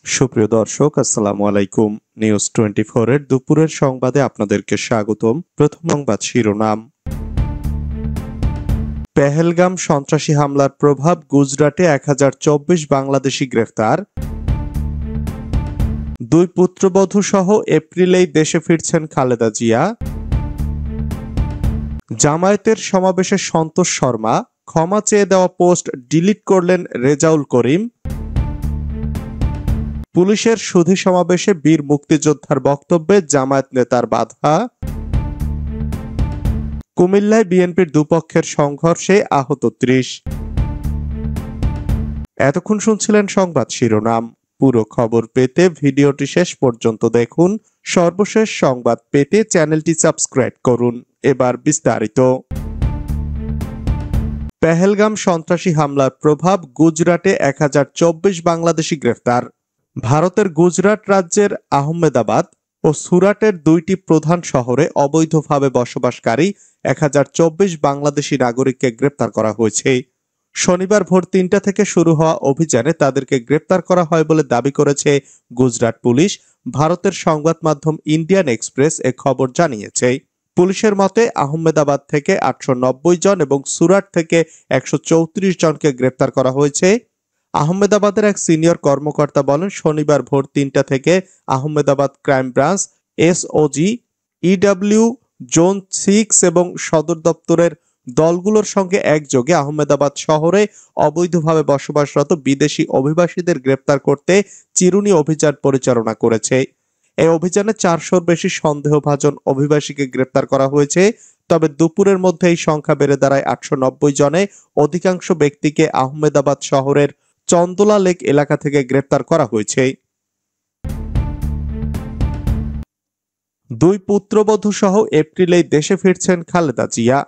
সুপ্রিয় দর্শক, আসসালামু আলাইকুম। নিউজ 24 এর দুপুরের সংবাদে আপনাদেরকে স্বাগতম। প্রথম সংবাদ শিরোনাম। পেহেলগাম সন্ত্রাসী হামলার প্রভাব, গুজরাটে 1024 বাংলাদেশি গ্রেফতার। দুই পুত্রবধূ সহ এপ্রিলেই দেশে ফিরছেন খালেদা জিয়া। জামায়াতের সমাবেশে সন্তোষ শর্মা, ক্ষমা চেয়ে দেওয়া পোস্ট ডিলিট করলেন রেজাউল করিম। পুলিশের সুধী সমাবেশে বীর মুক্তিযোদ্ধার বক্তব্যে জামায়াত নেতার বাধা। কুমিল্লায় বিএনপির দুপক্ষের সংঘর্ষে আহত ৩০। এতক্ষণ শুনছিলেন সংবাদ শিরোনাম। পুরো খবর পেতে ভিডিওটি শেষ পর্যন্ত দেখুন। সর্বশেষ সংবাদ পেতে চ্যানেলটি সাবস্ক্রাইব করুন। এবার বিস্তারিত। পেহেলগাম সন্ত্রাসী হামলার প্রভাব, গুজরাটে 1024 বাংলাদেশি গ্রেফতার। ভারতের গুজরাট রাজ্যের আহমেদাবাদ ও সুরাটের দুইটি প্রধান শহরে অবৈধভাবে বসবাসকারী 1024 বাংলাদেশি নাগরিককে গ্রেপ্তার করা হয়েছে। শনিবার ভোর ৩টা থেকে শুরু হওয়া অভিযানে তাদেরকে গ্রেপ্তার করা হয় বলে দাবি করেছে গুজরাট পুলিশ। ভারতের সংবাদ মাধ্যম ইন্ডিয়ান এক্সপ্রেস এ খবর জানিয়েছে। পুলিশের মতে আহমেদাবাদ থেকে 890 জন এবং সুরাট থেকে 134 জনকে গ্রেপ্তার করা হয়েছে। আহমেদাবাদের এক সিনিয়র কর্মকর্তা বলেন, শনিবার ভোর ৩টা থেকে Ahmedabad crime branch, SOG, EW, zone 6 এবং সদর দপ্তরের দলগুলোর সঙ্গে একযোগে আহমেদাবাদ শহরে অবৈধভাবে বসবাসরত বিদেশি অভিবাসীদের গ্রেপ্তার করতে চিরুনি অভিযান পরিচালনা করেছে। এই অভিযানে 400-র বেশি সন্দেহভাজন অভিবাসীকে গ্রেপ্তার করা হয়েছে। তবে দুপুরের মধ্যে এই সংখ্যা বেড়ে দাঁড়ায় 890 জনে। অধিকাংশ ব্যক্তিকে আহমেদাবাদ শহরের চন্দলা লেক এলাকা থেকে গ্রেপ্তার করা হয়েছে। দুই পুত্রবধূ সহ এপ্রিলেই দেশে ফিরছেন খালেদা জিয়া।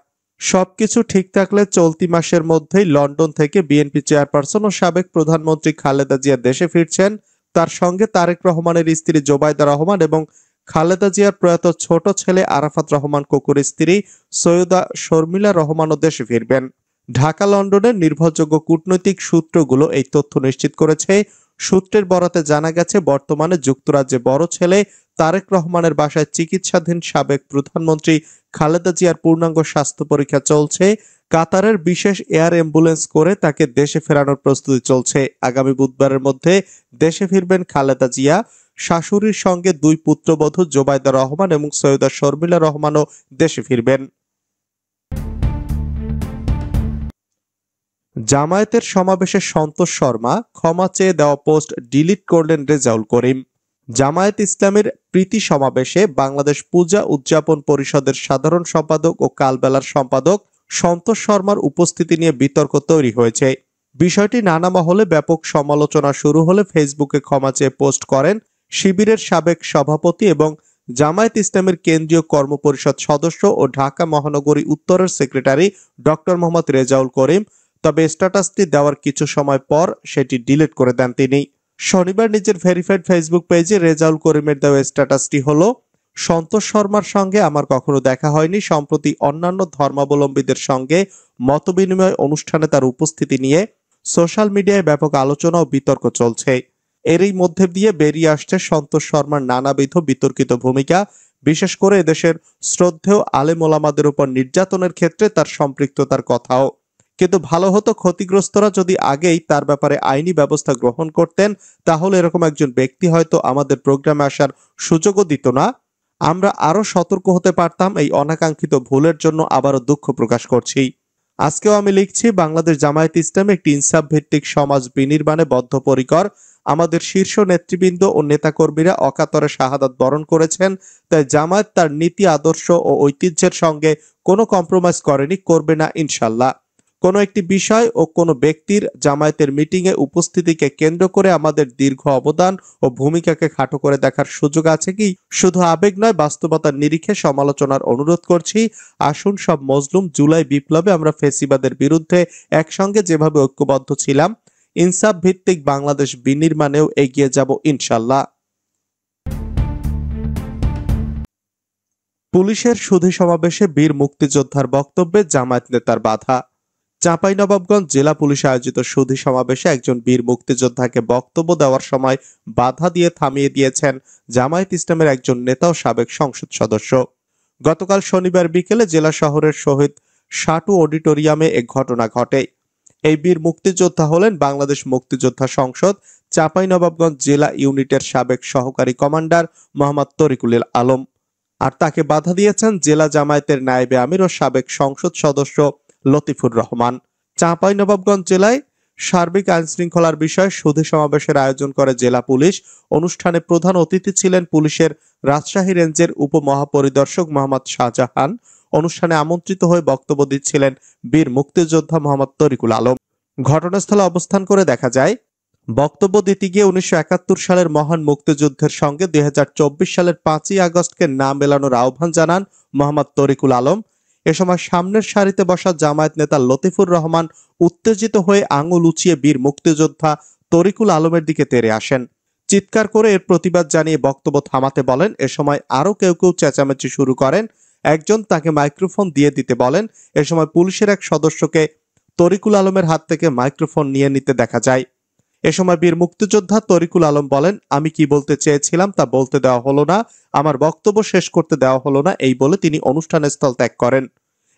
সবকিছু ঠিক থাকলে চলতি মাসের মধ্যেই লন্ডন থেকে বিএনপি চেয়ারপারসন ও সাবেক প্রধানমন্ত্রী খালেদা জিয়া দেশে ফিরছেন। তার সঙ্গে তারেক রহমানের স্ত্রী জোবাইদা রহমান এবং খালেদা জিয়ার প্রয়াত ছোট ছেলে আরাফাত রহমান কোকুর স্ত্রী সৈয়দা শর্মিলা রহমানও দেশে ফিরবেন। ঢাকা লন্ডনের নির্ভরযোগ্য কূটনৈতিক সূত্রগুলো এই তথ্য নিশ্চিত করেছে। সূত্রের বরাতে জানা গেছে, বর্তমানে যুক্তরাজ্যে বড় ছেলে তারেক রহমানের বাসায় চিকিৎসাধীন সাবেক প্রধানমন্ত্রী খালেদা জিয়ার পূর্ণাঙ্গ স্বাস্থ্য পরীক্ষা চলছে। কাতারের বিশেষ এয়ার অ্যাম্বুলেন্স করে তাকে দেশে ফেরানোর প্রস্তুতি চলছে। আগামী বুধবারের মধ্যে দেশে ফিরবেন খালেদা জিয়া। শাশুড়ির সঙ্গে দুই পুত্রবধূ জোবাইদা রহমান এবং সৈয়দা শর্মিলা রহমানও দেশে ফিরবেন। জামায়াতের সমাবেশে সন্তোষ শর্মা, ক্ষমা চেয়ে দেওয়া পোস্ট ডিলিট করলেন রেজাউল করিম। জামায়াত ইসলামের প্রীতি সমাবেশে বাংলাদেশ পূজা উদযাপন পরিষদের সাধারণ সম্পাদক ও কালবেলার সম্পাদক সন্তোষ শর্মার উপস্থিতি নিয়ে বিতর্ক তৈরি হয়েছে। বিষয়টি নানা মহলে ব্যাপক সমালোচনা শুরু হলে ফেসবুকে ক্ষমা চেয়ে পোস্ট করেন শিবিরের সাবেক সভাপতি এবং জামায়াত ইসলামের কেন্দ্রীয় কর্মপরিষদ সদস্য ও ঢাকা মহানগরী উত্তরের সেক্রেটারি ডক্টর মোহাম্মদ রেজাউল করিম। তবে স্ট্যাটাসটি দেওয়ার কিছু সময় পর সেটি ডিলিট করে দেন তিনি। শনিবার নিজের ভেরিফাইড ফেসবুক পেজে রেজাউল করিমের দেওয়া স্ট্যাটাসটি হলো, সন্তোষ শর্মার সঙ্গে আমার কখনো দেখা হয়নি। সম্প্রতি অন্যান্য ধর্মাবলম্বীদের সঙ্গে মতবিনিময় অনুষ্ঠানে তার উপস্থিতি নিয়ে সোশ্যাল মিডিয়ায় ব্যাপক আলোচনা ও বিতর্ক চলছে। এরই মধ্যে দিয়ে বেরিয়ে আসছে সন্তোষ শর্মার নানাবিধ বিতর্কিত ভূমিকা, বিশেষ করে এদেশের শ্রদ্ধেয় আলেম ওলামাদের উপর নির্যাতনের ক্ষেত্রে তার সম্পৃক্ততার কথাও। কিন্তু ভালো হতো ক্ষতিগ্রস্তরা যদি আগেই তার ব্যাপারে আইনি ব্যবস্থা গ্রহণ করতেন, তাহলে এরকম একজন ব্যক্তি হয়তো আমাদের প্রোগ্রামে আসার সুযোগও দিত না। আমরা আরো সতর্ক হতে পারতাম। এই অনাকাঙ্ক্ষিত ভুলের জন্য আবারও দুঃখ প্রকাশ করছি। আজকেও আমি লিখছি, বাংলাদেশ জামায়াত ইসলাম একটি ইনসাফ ভিত্তিক সমাজ বিনির্মাণে বদ্ধপরিকর। আমাদের শীর্ষ নেতৃবৃন্দ ও নেতাকর্মীরা অকাতরে শাহাদাত বরণ করেছেন। তাই জামায়াত তার নীতি, আদর্শ ও ঐতিহ্যের সঙ্গে কোনো কম্প্রোমাইজ করেনি, করবে না ইনশাল্লাহ। কোনো একটি বিষয় ও কোনো ব্যক্তির জামায়াতের মিটিংয়ে উপস্থিতিকে কেন্দ্র করে আমাদের দীর্ঘ অবদান ও ভূমিকাকে খাটো করে দেখার সুযোগ আছে কি? শুধু আবেগ নয়, বাস্তবতার নিরিখে সমালোচনার অনুরোধ করছি। আসুন সব মজলুম, জুলাই বিপ্লবে আমরা ফেসিবাদের বিরুদ্ধে একসঙ্গে যেভাবে ঐক্যবদ্ধ ছিলাম, ইনসাফ ভিত্তিক বাংলাদেশ বিনির্মাণেও এগিয়ে যাব ইনশাল্লাহ। পুলিশের সুধী সমাবেশে বীর মুক্তিযোদ্ধার বক্তব্যে জামায়াত নেতার বাধা। চাঁপাইনবাবগঞ্জ জেলা পুলিশ আয়োজিত সুধী সমাবেশে একজন বীর মুক্তিযোদ্ধাকে বক্তব্য দেওয়ার সময় বাধা দিয়ে থামিয়ে দিয়েছেন জামায়াত ইসলামের একজন নেতা ও সাবেক সংসদ সদস্য। গতকাল শনিবার বিকেলে জেলা শহরের শহীদ সাটু অডিটোরিয়ামে এ ঘটনা ঘটে। এই বীর মুক্তিযোদ্ধা হলেন বাংলাদেশ মুক্তিযোদ্ধা সংসদ চাঁপাইনবাবগঞ্জ জেলা ইউনিটের সাবেক সহকারী কমান্ডার মোহাম্মদ তরিকুল আলম। আর তাকে বাধা দিয়েছেন জেলা জামায়াতের নায়েবে আমির ও সাবেক সংসদ সদস্য লতিফুর রহমান। চাঁপাইনবাবগঞ্জ জেলায় সার্বিক আইন শৃঙ্খলার বিষয়ে সুধী সমাবেশের আয়োজন করে জেলা পুলিশ। অনুষ্ঠানে প্রধান অতিথি ছিলেন পুলিশের রাজশাহী রেঞ্জের উপমহাপরিদর্শক মোহাম্মদ শাহজাহান। অনুষ্ঠানে আমন্ত্রিত হয়ে বক্তব্য দিচ্ছিলেন বীর মুক্তিযোদ্ধা মোহাম্মদ তরিকুল আলম। ঘটনাস্থলে অবস্থান করে দেখা যায়, বক্তব্য দিতে গিয়ে 1971 সালের মহান মুক্তিযুদ্ধের সঙ্গে 2024 সালের 5ই আগস্টকে না মেলানোর আহ্বান জানান মোহাম্মদ তরিকুল আলম। এ সময় সামনের সারিতে বসা জামায়াত নেতা লতিফুর রহমান উত্তেজিত হয়ে আঙুল উঁচিয়ে বীর মুক্তিযোদ্ধা তরিকুল আলমের দিকে তেড়ে আসেন। চিৎকার করে এর প্রতিবাদ জানিয়ে বক্তব্য থামাতে বলেন। এ সময় আরো কেউ চেঁচামেচি শুরু করেন। একজন তাকে মাইক্রোফোন দিয়ে দিতে বলেন। এ সময় পুলিশের এক সদস্যকে তরিকুল আলমের হাত থেকে মাইক্রোফোন নিয়ে নিতে দেখা যায়। এ সময় বীর মুক্তিযোদ্ধা তরিকুল আলম বলেন, আমি কি বলতে চেয়েছিলাম তা বলতে দেওয়া হলো না, আমার বক্তব্য শেষ করতে দেওয়া হলো না, এই বলে তিনি অনুষ্ঠানস্থল ত্যাগ করেন।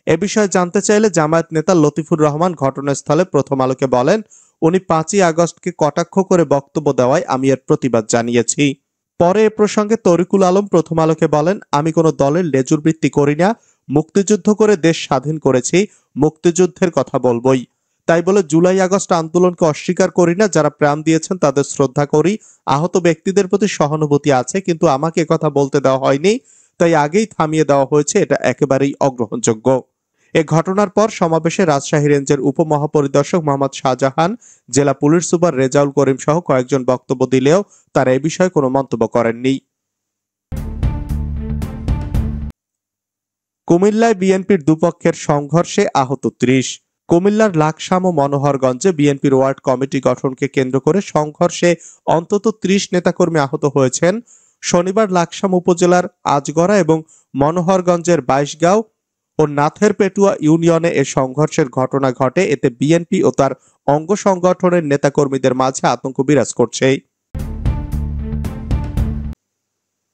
এ বিষয়ে জানতে চাইলে জামায়াত নেতা লতিফুর রহমান ঘটনাস্থলে প্রথম আলোকে বলেন, উনি 5ই আগস্টকে কটাক্ষ করে বক্তব্য দেওয়ায় আমি এর প্রতিবাদ জানিয়েছি। পরে এ প্রসঙ্গে তরিকুল আলম প্রথম আলোকে বলেন, আমি কোনো দলের লেজুরবৃত্তি করি না, মুক্তিযুদ্ধ করে দেশ স্বাধীন করেছি, মুক্তিযুদ্ধের কথা বলবই। তাই বলে জুলাই আগস্ট আন্দোলনকে অস্বীকার করি না, যারা প্রাণ দিয়েছেন তাদের শ্রদ্ধা করি, আহত ব্যক্তিদের প্রতি সহানুভূতি আছে, কিন্তু আমাকে কথা বলতে দেওয়া হয়নি, তাই আগেই থামিয়ে দেওয়া হয়েছে, এটা একেবারেই অগ্রহণযোগ্য। এ ঘটনার পর সমাবেশে রাজশাহী রেঞ্জের উপমহাপরিদর্শক মোহাম্মদ শাহজাহান, জেলা পুলিশ সুপার রেজাউল করিম সহ কয়েকজন বক্তব্য দিলেও তারা এ বিষয়ে কোনো মন্তব্য করেননি। কুমিল্লায় বিএনপির দুপক্ষের সংঘর্ষে আহত 30। কুমিল্লার লাকসাম ও মনোহরগঞ্জে বিএনপির ওয়ার্ড কমিটি গঠনকে কেন্দ্র করে সংঘর্ষে অন্তত 30 নেতাকর্মী আহত হয়েছেন। শনিবার লাকসাম উপজেলার আজগড়া এবং মনোহরগঞ্জের 22 গাঁও ও নাথের পেটুয়া ইউনিয়নে এ সংঘর্ষের ঘটনা ঘটে। এতে বিএনপি ও তার অঙ্গ সংগঠনের নেতাকর্মীদের মাঝে আতঙ্ক বিরাজ করছে।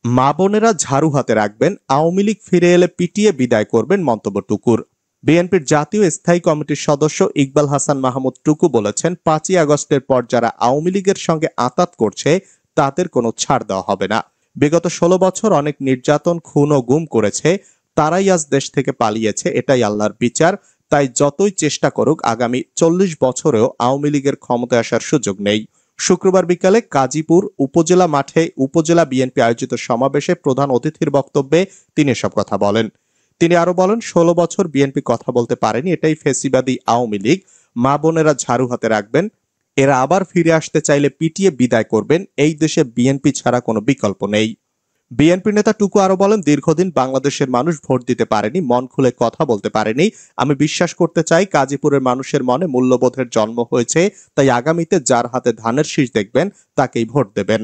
মা বোনেরা ঝাড়ু হাতে রাখবেন, আওয়ামী লীগ ফিরে এলে পিটিয়ে বিদায় করবেন, মন্তব্য টুকুর। বিএনপির জাতীয় স্থায়ী কমিটির সদস্য ইকবাল হাসান মাহমুদ টুকু বলেছেন, 5ই আগস্টের পর যারা আওয়ামী লীগের সঙ্গে আঁতাত করছে তাদের কোনো ছাড় দেওয়া হবে না। বিগত 16 বছর অনেক নির্যাতন, খুন ও গুম করেছে, তারাই আজ দেশ থেকে পালিয়েছে, এটাই আল্লাহর বিচার। তাই যতই চেষ্টা করুক আগামী 40 বছরেও আওয়ামী লীগের ক্ষমতায় আসার সুযোগ নেই। শুক্রবার বিকালে গাজীপুর উপজেলা মাঠে উপজেলা বিএনপি আয়োজিত সমাবেশে প্রধান অতিথির বক্তব্যে তিনি এসব কথা বলেন। তিনি আরো বলেন, 16 বছর বিএনপি কথা বলতে পারেনি, এটাই ফেসিবাদী আওয়ামী লীগ। মা বোনেরা ঝাড়ু হাতে রাখবেন, এরা আবার ফিরে আসতে চাইলে পিটিয়ে বিদায় করবেন, এই দেশে বিএনপি ছাড়া কোনো বিকল্প নেই। বিএনপি নেতা টুকু আরো বলেন, দীর্ঘদিন বাংলাদেশের মানুষ ভোট দিতে পারেনি, মন খুলে কথা বলতে পারেনি। আমি বিশ্বাস করতে চাই গাজীপুরের মানুষের মনে মূল্যবোধের জন্ম হয়েছে, তাই আগামীতে যার হাতে ধানের শীষ দেখবেন তাকেই ভোট দেবেন।